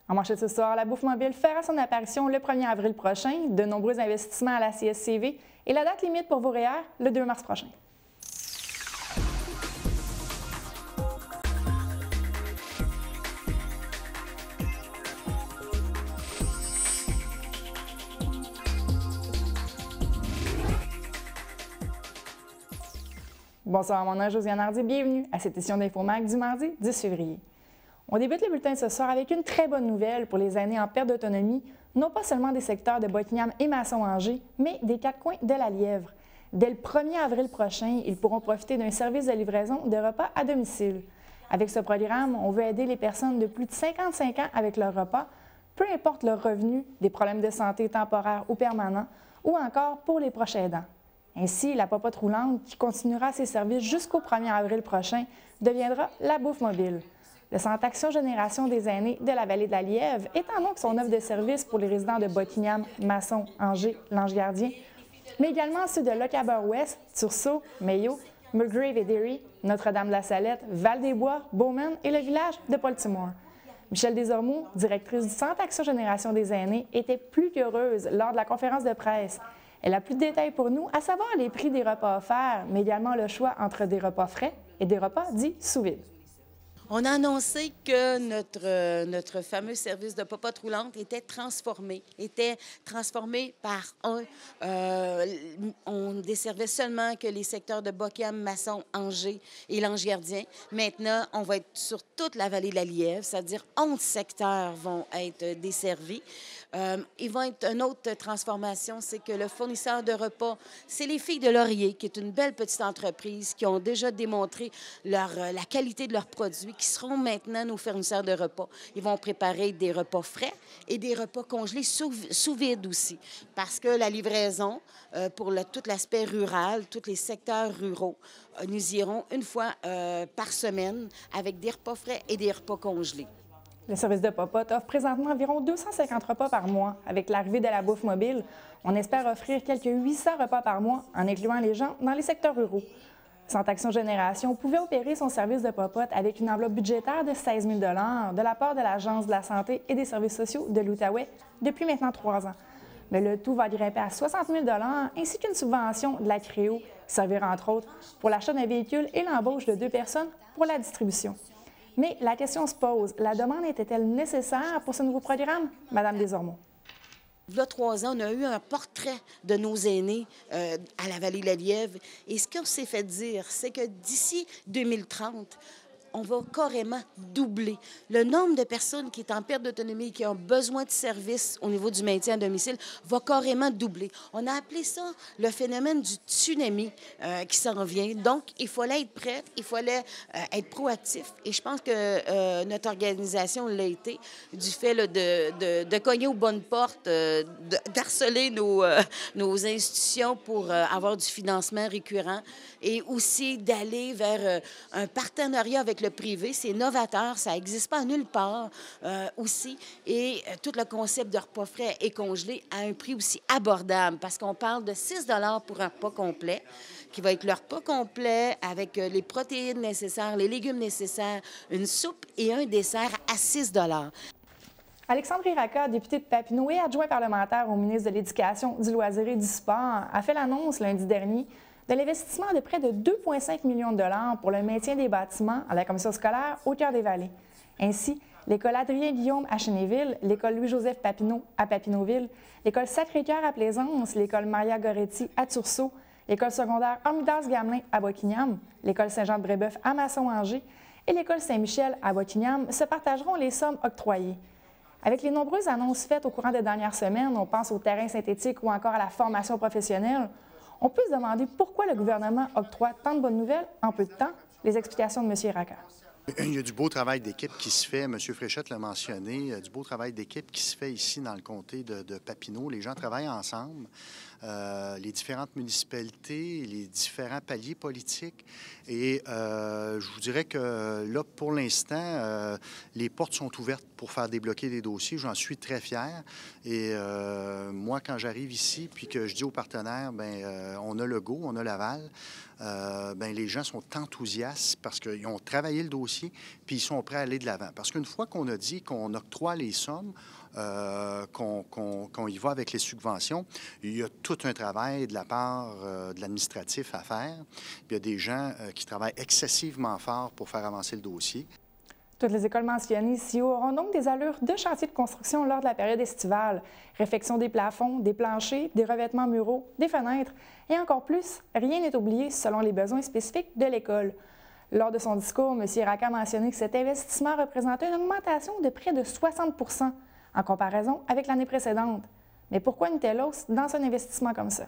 En manchette ce soir, la bouffe mobile fera son apparition le 1er avril prochain, de nombreux investissements à la CSCV et la date limite pour vos REER, le 2 mars prochain. Bonsoir, mon nom est Josiane Hardy, bienvenue à cette édition d'Infomac du mardi 10 février. On débute le bulletin de ce soir avec une très bonne nouvelle pour les aînés en perte d'autonomie, non pas seulement des secteurs de Buckingham et Masson-Angers, mais des quatre coins de la Lièvre. Dès le 1er avril prochain, ils pourront profiter d'un service de livraison de repas à domicile. Avec ce programme, on veut aider les personnes de plus de 55 ans avec leur repas, peu importe leur revenu, des problèmes de santé temporaires ou permanents, ou encore pour les proches aidants. Ainsi, la popote roulante, qui continuera ses services jusqu'au 1er avril prochain, deviendra la bouffe mobile. Le Centre Action Génération des aînés de la vallée de la Lièvre étend donc son offre de services pour les résidents de Buckingham, Masson, Angers, Lange-Gardien, mais également ceux de Lochaber-Ouest, Tursault, Mayo, Mulgrave et Derry, Notre-Dame-de-la-Salette, Val-des-Bois, Bowman et le village de Baltimore. Michèle Desormeaux, directrice du Centre Action Génération des aînés, était plus qu'heureuse lors de la conférence de presse. Elle a plus de détails pour nous, à savoir les prix des repas offerts, mais également le choix entre des repas frais et des repas dits sous vide. On a annoncé que notre fameux service de popote roulante était transformé par on desservait seulement que les secteurs de Buckingham, Masson, Angers et Lange-Gardien. Maintenant, on va être sur toute la vallée de la Lièvre, c'est-à-dire 11 secteurs vont être desservis. Il va être une autre transformation, c'est que le fournisseur de repas, c'est les Filles de Laurier, qui est une belle petite entreprise qui ont déjà démontré la qualité de leurs produits, qui seront maintenant nos fournisseurs de repas. Ils vont préparer des repas frais et des repas congelés sous vide aussi, parce que la livraison, pour tout l'aspect rural, tous les secteurs ruraux, nous irons une fois par semaine avec des repas frais et des repas congelés. Le service de popote offre présentement environ 250 repas par mois. Avec l'arrivée de la bouffe mobile, on espère offrir quelques 800 repas par mois en incluant les gens dans les secteurs ruraux. Centre Action Génération pouvait opérer son service de popote avec une enveloppe budgétaire de 16 000 de la part de l'Agence de la santé et des services sociaux de l'Outaouais depuis maintenant 3 ans. Mais le tout va grimper à 60 000 ainsi qu'une subvention de la CREO qui servira entre autres pour l'achat d'un véhicule et l'embauche de 2 personnes pour la distribution. Mais la question se pose, la demande était-elle nécessaire pour ce nouveau programme? Madame Desormeaux. Il y a 3 ans, on a eu un portrait de nos aînés à la vallée de la Lièvre. Et ce qu'on s'est fait dire, c'est que d'ici 2030, on va carrément doubler le nombre de personnes qui sont en perte d'autonomie et qui ont besoin de services au niveau du maintien à domicile va carrément doubler. On a appelé ça le phénomène du tsunami qui s'en vient. Donc, il fallait être prêt, il fallait être proactif. Et je pense que notre organisation l'a été du fait là, de cogner aux bonnes portes, d'harceler nos institutions pour avoir du financement récurrent et aussi d'aller vers un partenariat avec le privé. C'est novateur, ça n'existe pas nulle part aussi. Et tout le concept de repas frais et congelés à un prix aussi abordable parce qu'on parle de 6 $ pour un repas complet qui va être le repas complet avec les protéines nécessaires, les légumes nécessaires, une soupe et un dessert à 6 $. Alexandre Iraca, député de Papineau et adjoint parlementaire au ministre de l'Éducation, du Loisir et du Sport, a fait l'annonce lundi dernier de l'investissement de près de 2,5 millions de dollars pour le maintien des bâtiments à la commission scolaire au cœur des vallées. Ainsi, l'école Adrien-Guillaume à Chénéville, l'école Louis-Joseph Papineau à Papineauville, l'école Sacré-Cœur à Plaisance, l'école Maria Goretti à Tursault, l'école secondaire Armidas-Gamelin à Buckingham, l'école Saint-Jean-de-Brébeuf à Masson-Angers et l'école Saint-Michel à Buckingham se partageront les sommes octroyées. Avec les nombreuses annonces faites au courant des dernières semaines, on pense au terrain synthétique ou encore à la formation professionnelle, on peut se demander pourquoi le gouvernement octroie tant de bonnes nouvelles en peu de temps. Les explications de M. Iraca. Il y a du beau travail d'équipe qui se fait, M. Fréchette l'a mentionné, du beau travail d'équipe qui se fait ici dans le comté de Papineau. Les gens travaillent ensemble. les différentes municipalités, les différents paliers politiques. Et je vous dirais que là, pour l'instant, les portes sont ouvertes pour faire débloquer des dossiers. J'en suis très fier. Et moi, quand j'arrive ici, puis que je dis aux partenaires, bien, on a le go, on a l'aval, bien, les gens sont enthousiastes parce qu'ils ont travaillé le dossier, puis ils sont prêts à aller de l'avant. Parce qu'une fois qu'on a dit qu'on octroie les sommes, qu'on y va avec les subventions, il y a tout un travail de la part de l'administratif à faire. Il y a des gens qui travaillent excessivement fort pour faire avancer le dossier. Toutes les écoles mentionnées ici auront donc des allures de chantier de construction lors de la période estivale. Réfection des plafonds, des planchers, des revêtements muraux, des fenêtres et encore plus, rien n'est oublié selon les besoins spécifiques de l'école. Lors de son discours, M. Racq a mentionné que cet investissement représentait une augmentation de près de 60 % en comparaison avec l'année précédente. Mais pourquoi une telle hausse dans un investissement comme ça?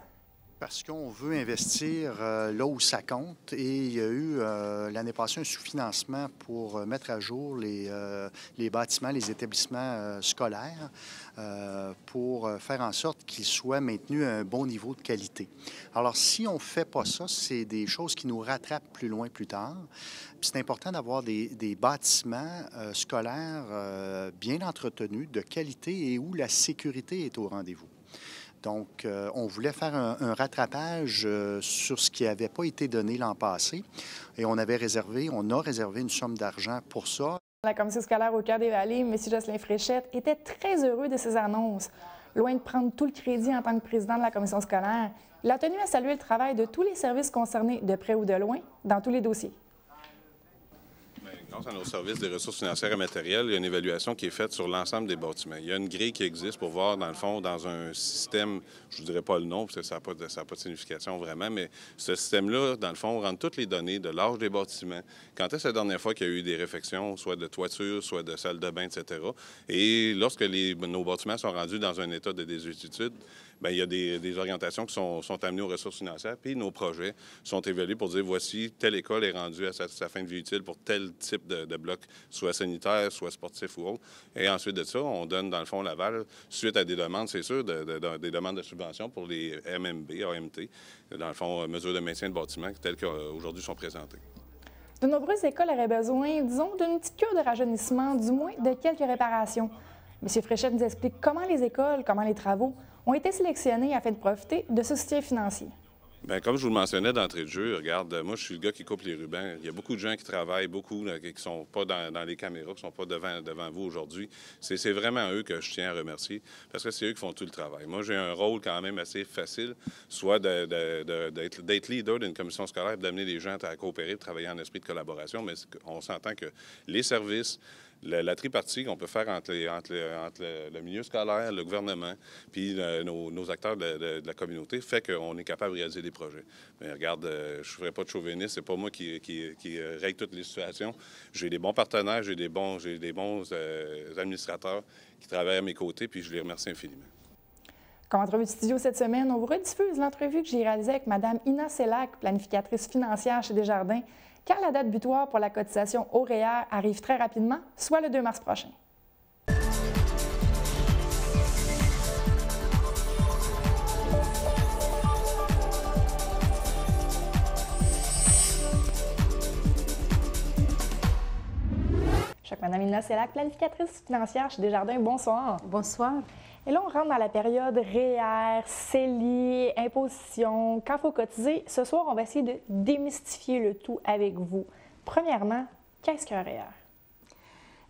Parce qu'on veut investir là où ça compte et il y a eu l'année passée un sous-financement pour mettre à jour les bâtiments, les établissements scolaires pour faire en sorte qu'ils soient maintenus à un bon niveau de qualité. Alors, si on ne fait pas ça, c'est des choses qui nous rattrapent plus loin, plus tard. C'est important d'avoir des bâtiments scolaires bien entretenus, de qualité et où la sécurité est au rendez-vous. Donc, on voulait faire un rattrapage sur ce qui n'avait pas été donné l'an passé et on a réservé une somme d'argent pour ça. La commission scolaire au Cœur des Vallées, M. Jocelyn Fréchette, était très heureux de ces annonces. Loin de prendre tout le crédit en tant que président de la commission scolaire, il a tenu à saluer le travail de tous les services concernés, de près ou de loin, dans tous les dossiers. Grâce à nos services des ressources financières et matérielles, il y a une évaluation qui est faite sur l'ensemble des bâtiments. Il y a une grille qui existe pour voir, dans le fond, dans un système, je ne dirais pas le nom, parce que ça n'a pas de signification vraiment, mais ce système-là, dans le fond, rentre toutes les données de l'âge des bâtiments. Quand est-ce la dernière fois qu'il y a eu des réfections, soit de toiture, soit de salle de bain, etc. Et lorsque nos bâtiments sont rendus dans un état de désuétude, bien, il y a des orientations qui sont amenées aux ressources financières, puis nos projets sont évalués pour dire, voici, telle école est rendue à sa fin de vie utile pour tel type de bloc, soit sanitaire, soit sportif ou autre. Et ensuite de ça, on donne, dans le fond, l'aval, suite à des demandes, c'est sûr, des demandes de subvention pour les MMB, AMT, dans le fond, mesures de maintien de bâtiment, telles qu'aujourd'hui sont présentées. De nombreuses écoles auraient besoin, disons, d'une petite cure de rajeunissement, du moins de quelques réparations. M. Fréchette nous explique comment les écoles, comment les travaux ont été sélectionnés afin de profiter de ce soutien financier. Bien, comme je vous le mentionnais d'entrée de jeu, regarde, moi, je suis le gars qui coupe les rubans. Il y a beaucoup de gens qui travaillent, beaucoup qui ne sont pas dans les caméras, qui ne sont pas devant vous aujourd'hui. C'est vraiment eux que je tiens à remercier parce que c'est eux qui font tout le travail. Moi, j'ai un rôle quand même assez facile, soit d'être leader d'une commission scolaire, d'amener les gens à coopérer, de travailler en esprit de collaboration, mais on s'entend que les services, la tripartie qu'on peut faire entre le milieu scolaire, le gouvernement, puis nos acteurs de la communauté fait qu'on est capable de réaliser des projets. Mais regarde, je ne ferai pas de chauviniste, c'est pas moi qui règle toutes les situations. J'ai des bons partenaires, j'ai des bons administrateurs qui travaillent à mes côtés, puis je les remercie infiniment. Comme entrevue de studio cette semaine, on vous rediffuse l'entrevue que j'ai réalisée avec Mme Ina Sellac, planificatrice financière chez Desjardins, car la date butoir pour la cotisation au REER arrive très rapidement, soit le 2 mars prochain. Mme Ina Sellac, planificatrice financière chez Desjardins, bonsoir. Bonsoir. Et là, on rentre dans la période REER, CELI, imposition, quand il faut cotiser. Ce soir, on va essayer de démystifier le tout avec vous. Premièrement, qu'est-ce qu'un REER?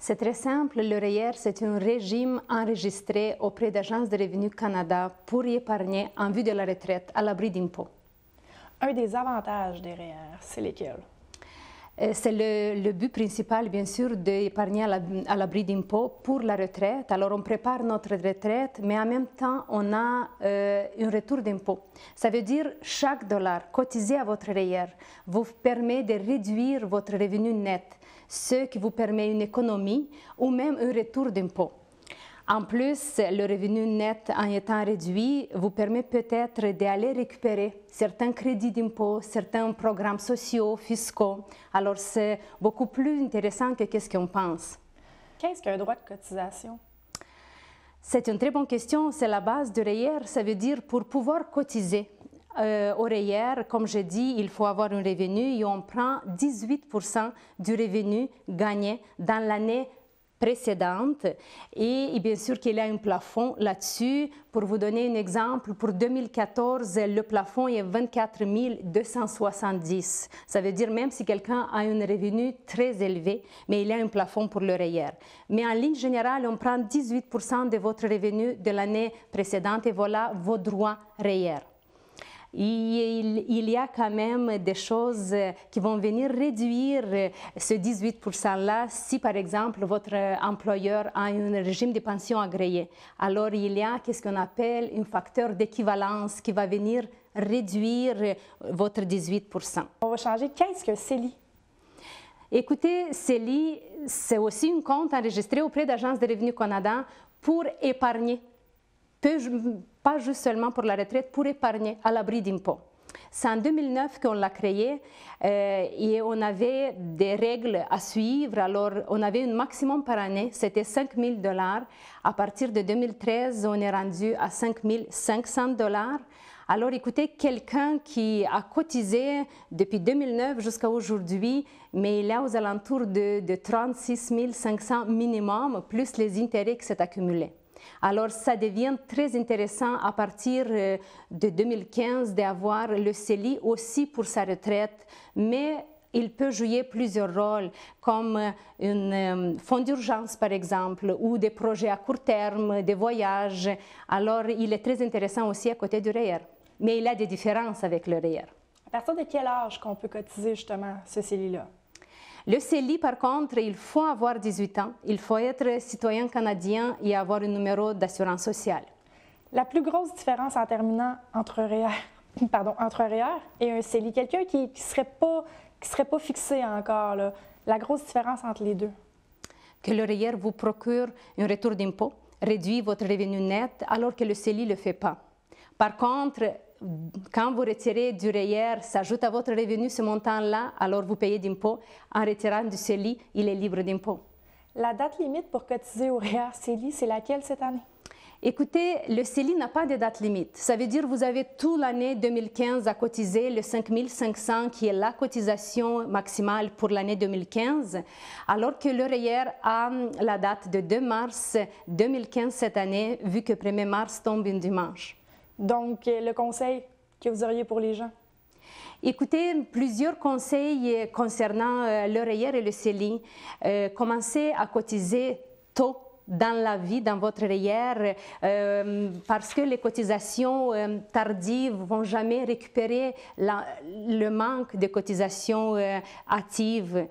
C'est très simple. Le REER, c'est un régime enregistré auprès d'Agence de revenus Canada pour y épargner en vue de la retraite à l'abri d'impôts. Un des avantages des REER, c'est lesquels? C'est le but principal, bien sûr, d'épargner à l'abri d'impôts pour la retraite. Alors, on prépare notre retraite, mais en même temps, on a un retour d'impôt. Ça veut dire chaque dollar cotisé à votre REER vous permet de réduire votre revenu net, ce qui vous permet une économie ou même un retour d'impôt. En plus, le revenu net en étant réduit vous permet peut-être d'aller récupérer certains crédits d'impôt, certains programmes sociaux, fiscaux. Alors, c'est beaucoup plus intéressant que ce qu'on pense. Qu'est-ce qu'un droit de cotisation? C'est une très bonne question. C'est la base du REER. Ça veut dire pour pouvoir cotiser au REER, comme je dis, il faut avoir un revenu et on prend 18% du revenu gagné dans l'année précédente. Et bien sûr qu'il y a un plafond là-dessus. Pour vous donner un exemple, pour 2014, le plafond est 24 270. Ça veut dire même si quelqu'un a un revenu très élevé, mais il y a un plafond pour le REER. Mais en ligne générale, on prend 18% de votre revenu de l'année précédente et voilà vos droits REER. Il y a quand même des choses qui vont venir réduire ce 18%-là si, par exemple, votre employeur a un régime de pension agréé. Alors, il y a ce qu'on appelle un facteur d'équivalence qui va venir réduire votre 18%. On va changer. Qu'est-ce que CELI? Écoutez, CELI, c'est aussi un compte enregistré auprès d'Agence de revenus Canada pour épargner. Pas juste seulement pour la retraite, pour épargner à l'abri d'impôts. C'est en 2009 qu'on l'a créé et on avait des règles à suivre. Alors, on avait un maximum par année, c'était 5 000 $. À partir de 2013, on est rendu à 5 500 $. Alors, écoutez, quelqu'un qui a cotisé depuis 2009 jusqu'à aujourd'hui, mais il est aux alentours de 36 500 minimum, plus les intérêts qui s'est accumulés. Alors, ça devient très intéressant à partir de 2015 d'avoir le CELI aussi pour sa retraite, mais il peut jouer plusieurs rôles, comme un fonds d'urgence, par exemple, ou des projets à court terme, des voyages. Alors, il est très intéressant aussi à côté du REER. Mais il y a des différences avec le REER. À partir de quel âge qu'on peut cotiser justement ce CELI-là? Le CELI, par contre, il faut avoir 18 ans, il faut être citoyen canadien et avoir un numéro d'assurance sociale. La plus grosse différence en terminant entre un REER et un CELI, quelqu'un qui ne serait pas fixé encore, là, la grosse différence entre les deux? Que le REER vous procure un retour d'impôt, réduit votre revenu net, alors que le CELI ne le fait pas. Par contre, quand vous retirez du REER, s'ajoute à votre revenu ce montant-là, alors vous payez d'impôt. En retirant du CELI, il est libre d'impôt. La date limite pour cotiser au REER CELI, c'est laquelle cette année? Écoutez, le CELI n'a pas de date limite. Ça veut dire que vous avez toute l'année 2015 à cotiser le 5 500 qui est la cotisation maximale pour l'année 2015, alors que le REER a la date de 2 mars 2015 cette année, vu que 1er mars tombe un dimanche. Donc, le conseil que vous auriez pour les gens? Écoutez, plusieurs conseils concernant le REER et le CELI. Commencez à cotiser tôt dans la vie, dans votre REER, parce que les cotisations tardives ne vont jamais récupérer le manque de cotisations actives.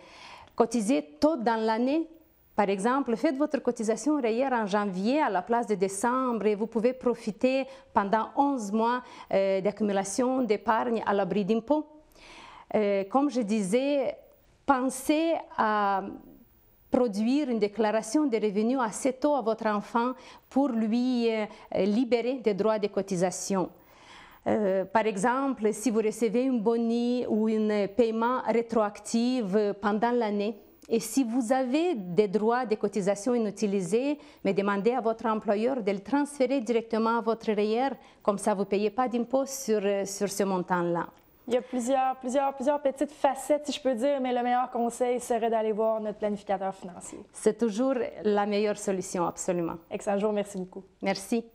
Cotisez tôt dans l'année. Par exemple, faites votre cotisation REER en janvier à la place de décembre et vous pouvez profiter pendant 11 mois d'accumulation d'épargne à l'abri d'impôt. Comme je disais, pensez à produire une déclaration de revenus assez tôt à votre enfant pour lui libérer des droits de cotisation. Par exemple, si vous recevez une boni ou un paiement rétroactif pendant l'année, et si vous avez des droits de cotisation inutilisés, mais demandez à votre employeur de le transférer directement à votre REER, comme ça vous ne payez pas d'impôt sur ce montant-là. Il y a plusieurs petites facettes, si je peux dire, mais le meilleur conseil serait d'aller voir notre planificateur financier. C'est toujours la meilleure solution, absolument. Excellent jour, merci beaucoup. Merci.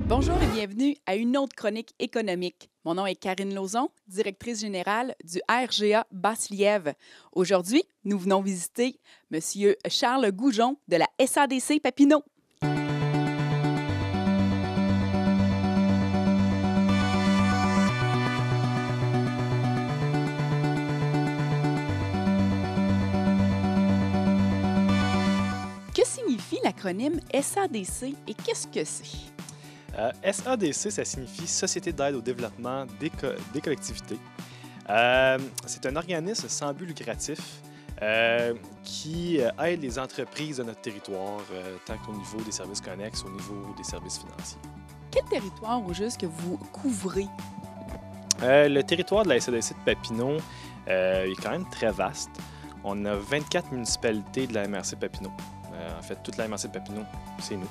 Bonjour et bienvenue à une autre chronique économique. Mon nom est Karine Lauzon, directrice générale du RGA Basse-Lièvre. Aujourd'hui, nous venons visiter M. Charles Goujon de la SADC Papineau. Que signifie l'acronyme SADC et qu'est-ce que c'est? SADC, ça signifie Société d'aide au développement des collectivités. C'est un organisme sans but lucratif qui aide les entreprises de notre territoire, tant qu'au niveau des services connexes, au niveau des services financiers. quel territoire au juste que vous couvrez? Le territoire de la SADC de Papineau est quand même très vaste. On a 24 municipalités de la MRC Papineau. En fait, toute la MRC de Papineau, c'est nous.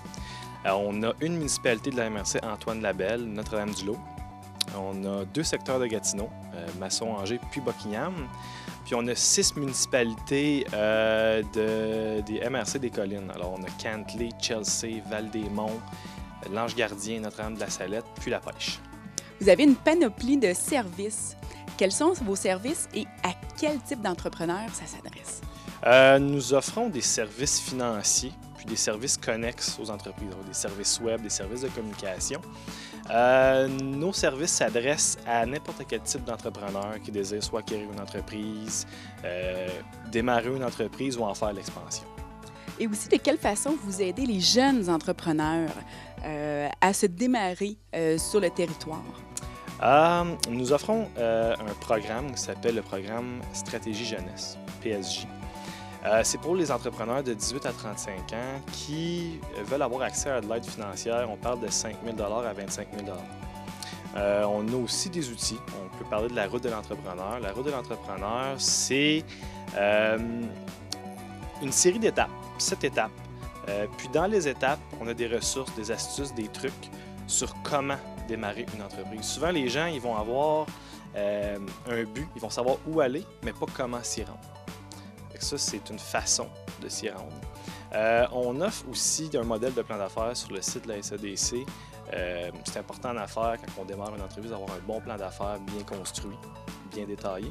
On a une municipalité de la MRC Antoine-Labelle, Notre-Dame-du-Lot. On a 2 secteurs de Gatineau, Masson-Angers puis Buckingham. Puis on a 6 municipalités des MRC des Collines. Alors on a Cantley, Chelsea, Val-des-Monts, l'Ange-Gardien, Notre-Dame-de-la-Salette, puis La Pêche. Vous avez une panoplie de services. Quels sont vos services et à quel type d'entrepreneur ça s'adresse? Nous offrons des services financiers, puis des services connexes aux entreprises, des services web, des services de communication. Nos services s'adressent à n'importe quel type d'entrepreneur qui désire soit acquérir une entreprise, démarrer une entreprise ou en faire l'expansion. Et aussi, de quelle façon vous aidez les jeunes entrepreneurs à se démarrer sur le territoire? Nous offrons un programme qui s'appelle le programme Stratégie Jeunesse, PSG. C'est pour les entrepreneurs de 18 à 35 ans qui veulent avoir accès à de l'aide financière. On parle de 5 000 à 25 000 On a aussi des outils. On peut parler de la route de l'entrepreneur. La route de l'entrepreneur, c'est une série d'étapes, 7 étapes. Puis dans les étapes, on a des ressources, des astuces, des trucs sur comment démarrer une entreprise. Souvent, les gens, ils vont avoir un but, ils vont savoir où aller, mais pas comment s'y rendre. Ça, c'est une façon de s'y rendre. On offre aussi un modèle de plan d'affaires sur le site de la SADC. C'est important en affaires, quand on démarre une entreprise, d'avoir un bon plan d'affaires bien construit, bien détaillé.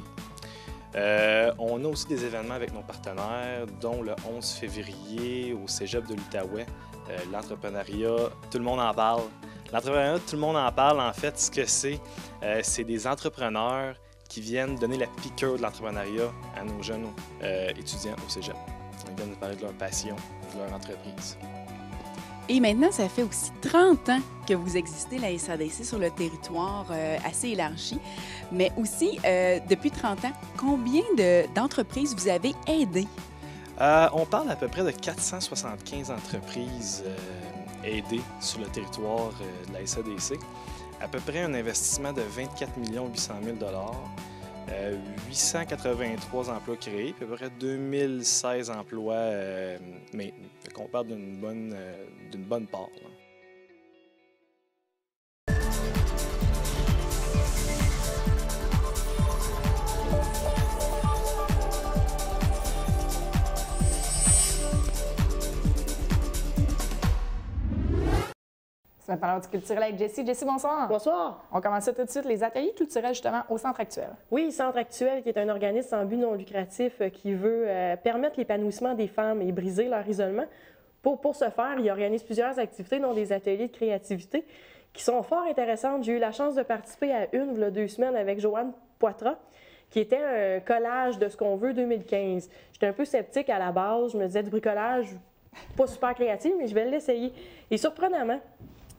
On a aussi des événements avec nos partenaires, dont le 11 février au Cégep de l'Outaouais. L'entrepreneuriat, tout le monde en parle. L'entrepreneuriat, tout le monde en parle. En fait, ce que c'est des entrepreneurs qui viennent donner la piqûre de l'entrepreneuriat à nos jeunes étudiants au Cégep. Ils viennent nous parler de leur passion, de leur entreprise. Et maintenant, ça fait aussi 30 ans que vous existez, la SADC, sur le territoire assez élargi. Mais aussi, depuis 30 ans, combien d'entreprises vous avez aidées? On parle à peu près de 475 entreprises aidées sur le territoire de la SADC. À peu près un investissement de 24 800 000 883 emplois créés, puis à peu près 2016 emplois maintenus. On parle d'une bonne part. Là. C'est maintenant l'heure du culturel avec Jessie. Jessie, bonsoir. Bonsoir. On commence ça tout de suite, les ateliers culturels justement au Centre Actuel. Oui, Centre Actuel, qui est un organisme sans but non lucratif qui veut permettre l'épanouissement des femmes et briser leur isolement. Pour ce faire, il organise plusieurs activités, dont des ateliers de créativité qui sont fort intéressantes. J'ai eu la chance de participer à une, il y a 2 semaines, avec Joanne Poitras, qui était un collage de ce qu'on veut 2015. J'étais un peu sceptique à la base. Je me disais, du bricolage, pas super créatif, mais je vais l'essayer. Et surprenamment,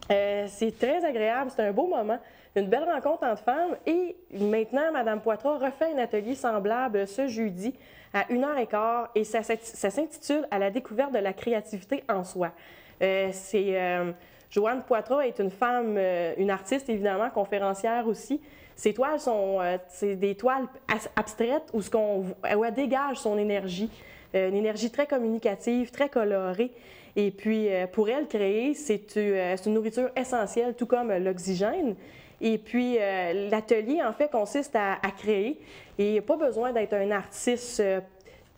c'est très agréable, c'est un beau moment, une belle rencontre entre femmes. Et maintenant, Mme Poitras refait un atelier semblable ce jeudi à 1h15 et ça s'intitule « À la découverte de la créativité en soi ». Joanne Poitras est une femme, une artiste évidemment, conférencière aussi. Ses toiles sont c'est des toiles abstraites où elle dégage son énergie, une énergie très communicative, très colorée. Et puis, pour elle, créer, c'est une nourriture essentielle, tout comme l'oxygène. Et puis, l'atelier, en fait, consiste à créer. Et il n'y a pas besoin d'être un artiste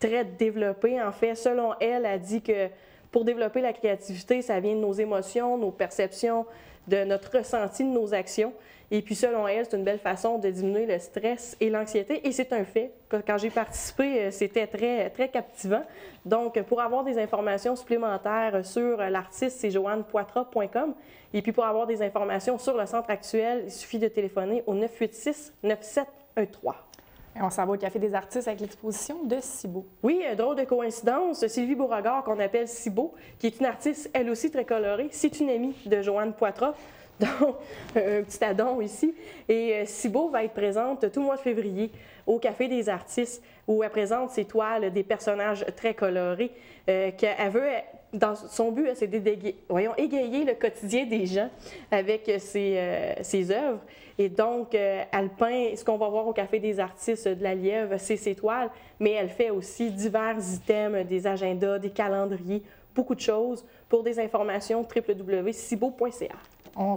très développé. En fait, selon elle, elle dit que pour développer la créativité, ça vient de nos émotions, nos perceptions, de notre ressenti, de nos actions. Et puis, selon elle, c'est une belle façon de diminuer le stress et l'anxiété. Et c'est un fait. Quand j'ai participé, c'était très, très captivant. Donc, pour avoir des informations supplémentaires sur l'artiste, c'est joannepoitras.com. Et puis, pour avoir des informations sur le Centre Actuel, il suffit de téléphoner au 986-9713. Et on s'en va au Café des artistes avec l'exposition de Cibo. Oui, drôle de coïncidence. Sylvie Beauregard, qu'on appelle Cibo, qui est une artiste, elle aussi, très colorée, c'est une amie de Joanne Poitras. Donc, un petit addon ici. Et Cibo va être présente tout le mois de février au Café des artistes, où elle présente ses toiles des personnages très colorés qu'elle veut son but, c'est d'égayer le quotidien des gens avec ses œuvres. Et donc, elle peint ce qu'on va voir au Café des artistes de la Lièvre, c'est ses toiles, mais elle fait aussi divers items, des agendas, des calendriers, beaucoup de choses. Pour des informations, www.cibo.ca. On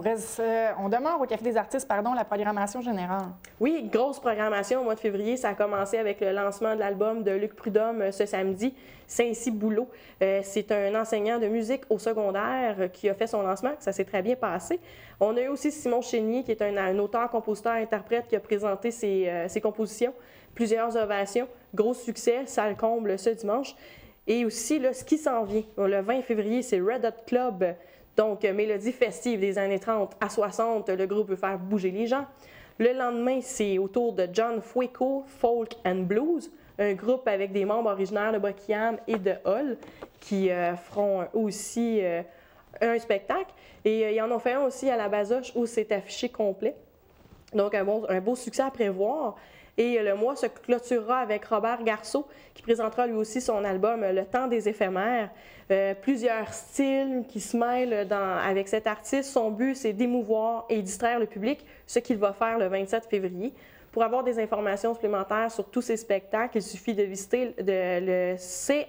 demeure au Café des artistes, la programmation générale. Oui, grosse programmation au mois de février. Ça a commencé avec le lancement de l'album de Luc Prudhomme ce samedi, Saint-Cy-Boulot. C'est un enseignant de musique au secondaire qui a fait son lancement. Ça s'est très bien passé. On a eu aussi Simon Chénier, qui est un auteur, compositeur, interprète, qui a présenté ses compositions. Plusieurs ovations. Gros succès, salle comble ce dimanche. Et aussi, là, ce qui s'en vient, le 20 février, c'est Red Hot Club. Donc, mélodie festive des années 30 à 60, le groupe veut faire bouger les gens. Le lendemain, c'est au tour de John Fueco, Folk and Blues, un groupe avec des membres originaires de Buckingham et de Hull qui feront aussi un spectacle. Et ils en ont fait un aussi à la Basoche où c'est affiché complet. Donc, un beau succès à prévoir. Et le mois se clôturera avec Robert Garceau, qui présentera lui aussi son album Le temps des éphémères. Plusieurs styles qui se mêlent avec cet artiste. Son but, c'est d'émouvoir et distraire le public, ce qu'il va faire le 27 février. Pour avoir des informations supplémentaires sur tous ces spectacles, il suffit de visiter le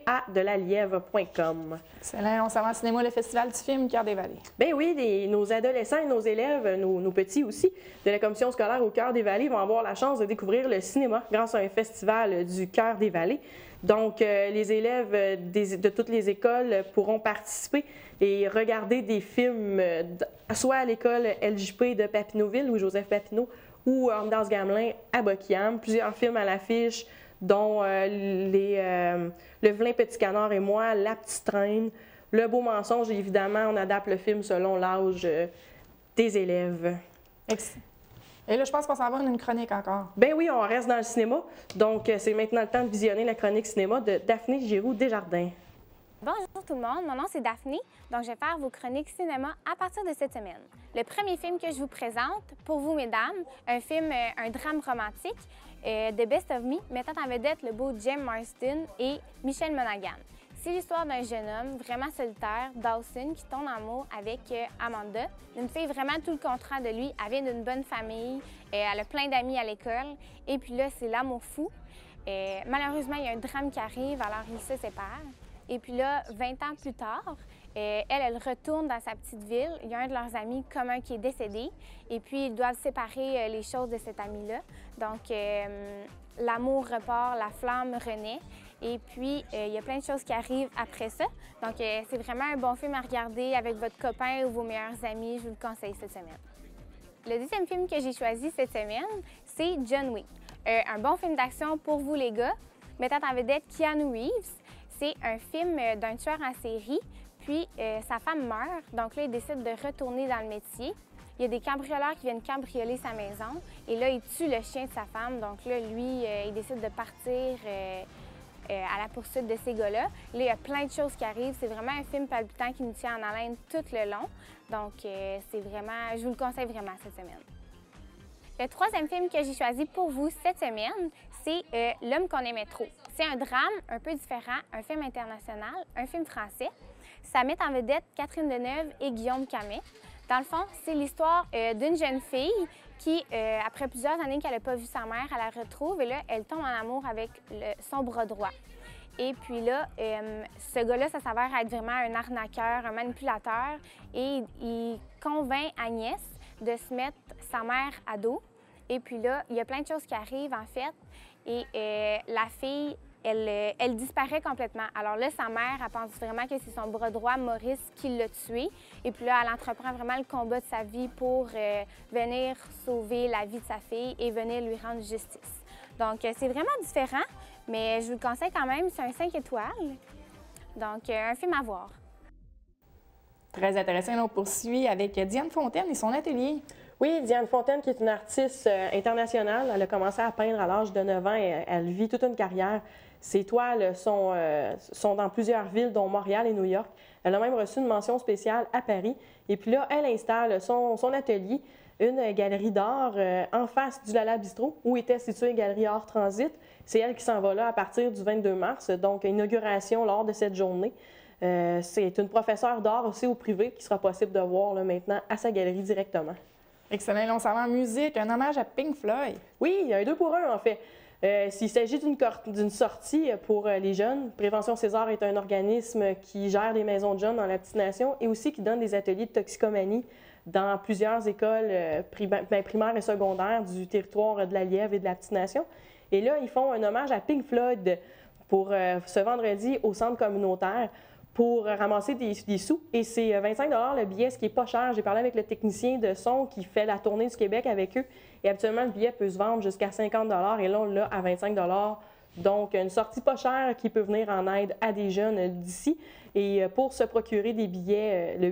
cadelièvre.com. Excellent. On s'en va au cinéma, le Festival du film Cœur des Vallées. Bien oui, nos adolescents et nos élèves, nos petits aussi, de la commission scolaire au Cœur des Vallées vont avoir la chance de découvrir le cinéma grâce à un festival du Cœur des Vallées. Donc, les élèves de toutes les écoles pourront participer et regarder des films, soit à l'école LJP de Papineauville, Louis-Joseph Papineau, ou Armdas Gamelin à Buckingham. Plusieurs films à l'affiche, dont Le Vilain Petit Canard et moi, La Petite Reine, Le Beau Mensonge. Et évidemment, on adapte le film selon l'âge des élèves. Et là, je pense qu'on s'en va dans une chronique encore. Ben oui, on reste dans le cinéma. Donc, c'est maintenant le temps de visionner la chronique cinéma de Daphné Giroux-Desjardins. Bonjour tout le monde, mon nom c'est Daphné, donc je vais faire vos chroniques cinéma à partir de cette semaine. Le premier film que je vous présente, pour vous mesdames, un drame romantique, The Best of Me, mettant en vedette le beau James Marsden et Michelle Monaghan. C'est l'histoire d'un jeune homme vraiment solitaire, Dawson, qui tombe en amour avec Amanda, une fille vraiment tout le contraire de lui. Elle vient d'une bonne famille, elle a plein d'amis à l'école, et puis là, c'est l'amour fou. Malheureusement, il y a un drame qui arrive, alors ils se séparent. Et puis là, 20 ans plus tard, elle retourne dans sa petite ville. Il y a un de leurs amis communs qui est décédé. Et puis, ils doivent séparer les choses de cet ami-là. Donc, l'amour repart, la flamme renaît. Et puis, il y a plein de choses qui arrivent après ça. Donc, c'est vraiment un bon film à regarder avec votre copain ou vos meilleurs amis. Je vous le conseille cette semaine. Le deuxième film que j'ai choisi cette semaine, c'est John Wick. Un bon film d'action pour vous, les gars, mettant en vedette Keanu Reeves. C'est un film d'un tueur en série, puis sa femme meurt, donc là, il décide de retourner dans le métier. Il y a des cambrioleurs qui viennent cambrioler sa maison, et là, il tue le chien de sa femme, donc là, lui, il décide de partir à la poursuite de ces gars-là. Là, il y a plein de choses qui arrivent, c'est vraiment un film palpitant qui nous tient en haleine tout le long, donc c'est vraiment, je vous le conseille vraiment cette semaine. Le troisième film que j'ai choisi pour vous cette semaine, c'est L'homme qu'on aimait trop. C'est un drame un peu différent, un film international, un film français. Ça met en vedette Catherine Deneuve et Guillaume Camet. Dans le fond, c'est l'histoire d'une jeune fille qui, après plusieurs années qu'elle n'a pas vu sa mère, elle la retrouve et là, elle tombe en amour avec son bras droit. Et puis là, ce gars-là, ça s'avère être vraiment un arnaqueur, un manipulateur et il convainc Agnès de se mettre sa mère à dos. Et puis là, il y a plein de choses qui arrivent, en fait, et la fille, elle disparaît complètement. Alors là, sa mère, elle pense vraiment que c'est son bras droit, Maurice, qui l'a tué. Et puis là, elle entreprend vraiment le combat de sa vie pour venir sauver la vie de sa fille et venir lui rendre justice. Donc, c'est vraiment différent, mais je vous le conseille quand même, c'est un 5 étoiles. Donc, un film à voir. Très intéressant. On poursuit avec Diane Fontaine et son atelier. Oui, Diane Fontaine, qui est une artiste internationale. Elle a commencé à peindre à l'âge de 9 ans et elle vit toute une carrière. Ses toiles sont dans plusieurs villes, dont Montréal et New York. Elle a même reçu une mention spéciale à Paris. Et puis là, elle installe son atelier, une galerie d'art en face du Lala Bistrot, où était située une galerie Art Transit. C'est elle qui s'en va là à partir du 22 mars, donc inauguration lors de cette journée. C'est une professeure d'art aussi au privé qui sera possible de voir là, maintenant à sa galerie directement. Excellent. Là, on s'en va en musique, un hommage à Pink Floyd. Oui, il y a un 2 pour 1 en fait. S'il s'agit d'une sortie pour les jeunes, Prévention César est un organisme qui gère des maisons de jeunes dans la petite nation et aussi qui donne des ateliers de toxicomanie dans plusieurs écoles primaires et secondaires du territoire de la Lièvre et de la petite nation. Et là, ils font un hommage à Pink Floyd pour ce vendredi au centre communautaire pour ramasser des sous. Et c'est 25 $ le billet, ce qui n'est pas cher. J'ai parlé avec le technicien de son qui fait la tournée du Québec avec eux. Et habituellement, le billet peut se vendre jusqu'à 50 $ et là, on l'a à 25 $. Donc, une sortie pas chère qui peut venir en aide à des jeunes d'ici. Et pour se procurer des billets, le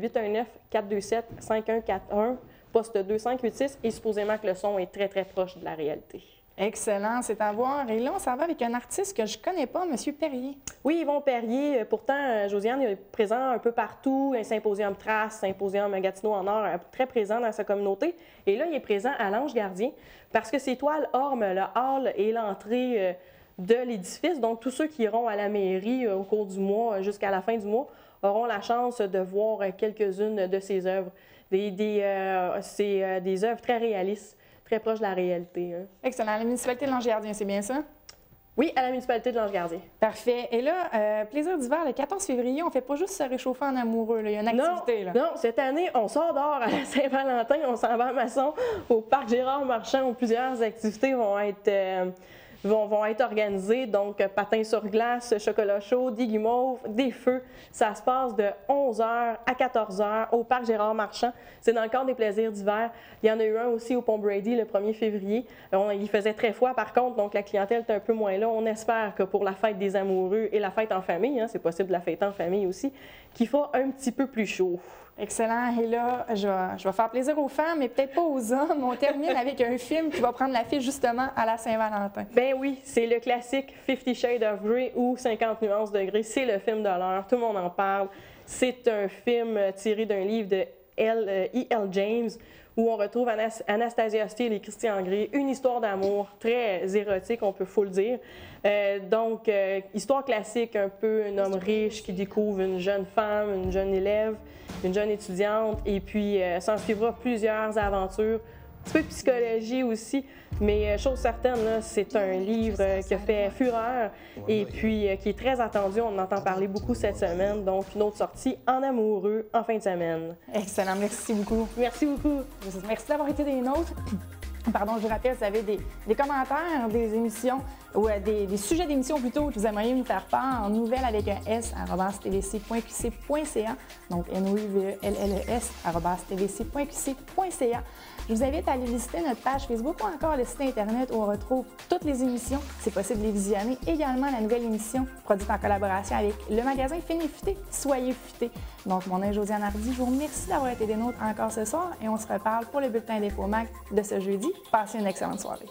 819-427-5141, poste 2586, et supposément que le son est très, très proche de la réalité. Excellent, c'est à voir. Et là, on s'en va avec un artiste que je ne connais pas, M. Perrier. Oui, Yvon Perrier. Pourtant, Josiane est présent un peu partout. Un symposium Trace, symposium Gatineau en or, très présent dans sa communauté. Et là, il est présent à l'Ange Gardien parce que ses toiles orment le hall et l'entrée de l'édifice. Donc, tous ceux qui iront à la mairie au cours du mois, jusqu'à la fin du mois, auront la chance de voir quelques-unes de ses œuvres. C'est des œuvres très réalistes, très proches de la réalité. Hein. Excellent. La municipalité de l'Ange-Gardien, c'est bien ça? Oui, à la municipalité de l'Ange-Gardien. Parfait. Et là, plaisir d'hiver, le 14 février, on ne fait pas juste se réchauffer en amoureux. Là. Il y a une activité. Non, cette année, on sort dehors à la Saint-Valentin, on s'en va à Masson, au parc Gérard-Marchand, où plusieurs activités vont être organisées. Donc, patins sur glace, chocolat chaud, des guimauves, des feux. Ça se passe de 11h à 14h au parc Gérard-Marchand. C'est dans le cadre des plaisirs d'hiver. Il y en a eu un aussi au Pont Brady le 1er février. Il faisait très froid, par contre, donc la clientèle est un peu moins là. On espère que pour la fête des amoureux et la fête en famille, hein, c'est possible de la fêter en famille aussi, qu'il faut un petit peu plus chaud. Excellent. Et là, je vais faire plaisir aux femmes, mais peut-être pas aux hommes. On termine avec un film qui va prendre l'affiche justement à la Saint-Valentin. Ben oui, c'est le classique 50 Shades of Grey ou 50 nuances de gris. C'est le film de l'heure. Tout le monde en parle. C'est un film tiré d'un livre de E.L. James où on retrouve Anastasia Steele et Christian Grey. Une histoire d'amour très érotique, on peut le dire. Histoire classique, un peu un homme riche qui découvre une jeune femme, une jeune élève, une jeune étudiante, et puis s'en suivra plusieurs aventures. Un petit peu de psychologie aussi, mais chose certaine, c'est un livre qui a fait fureur et puis qui est très attendu. On en entend parler beaucoup cette semaine, donc une autre sortie en amoureux en fin de semaine. Excellent, merci beaucoup. Merci beaucoup. Merci d'avoir été des nôtres. Pardon, je vous rappelle, si vous avez des commentaires, des émissions ou des sujets d'émissions plutôt que vous aimeriez nous faire part en nouvelles avec un s @tvc.qc.ca, donc NOUVELLES @tvc.qc.ca. Je vous invite à aller visiter notre page Facebook ou encore le site Internet où on retrouve toutes les émissions. C'est possible de les visionner. Également, la nouvelle émission produite en collaboration avec le magasin Fini Futé. Soyez futés. Donc, mon nom est Josiane Hardy. Je vous remercie d'avoir été des nôtres encore ce soir et on se reparle pour le bulletin d'InfoMac de ce jeudi. Passez une excellente soirée.